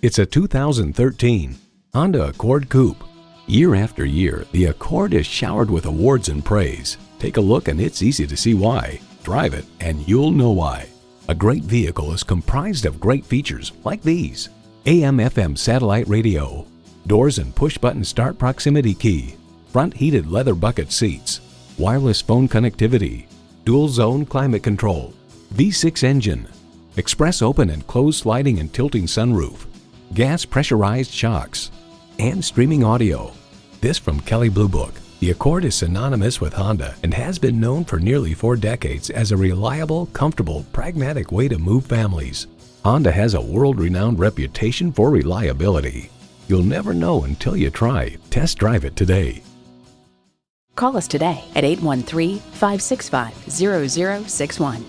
It's a 2013 Honda Accord Coupe. Year after year, the Accord is showered with awards and praise. Take a look and it's easy to see why. Drive it and you'll know why. A great vehicle is comprised of great features like these: AM/FM satellite radio, doors and push-button start proximity key, front heated leather bucket seats, wireless phone connectivity, dual zone climate control, V6 engine, express open and closed sliding and tilting sunroof, gas pressurized shocks, and streaming audio. This from Kelley Blue Book. The Accord is synonymous with Honda and has been known for nearly 4 decades as a reliable, comfortable, pragmatic way to move families. Honda has a world-renowned reputation for reliability. You'll never know until you try. Test drive it today. Call us today at 813-565-0061.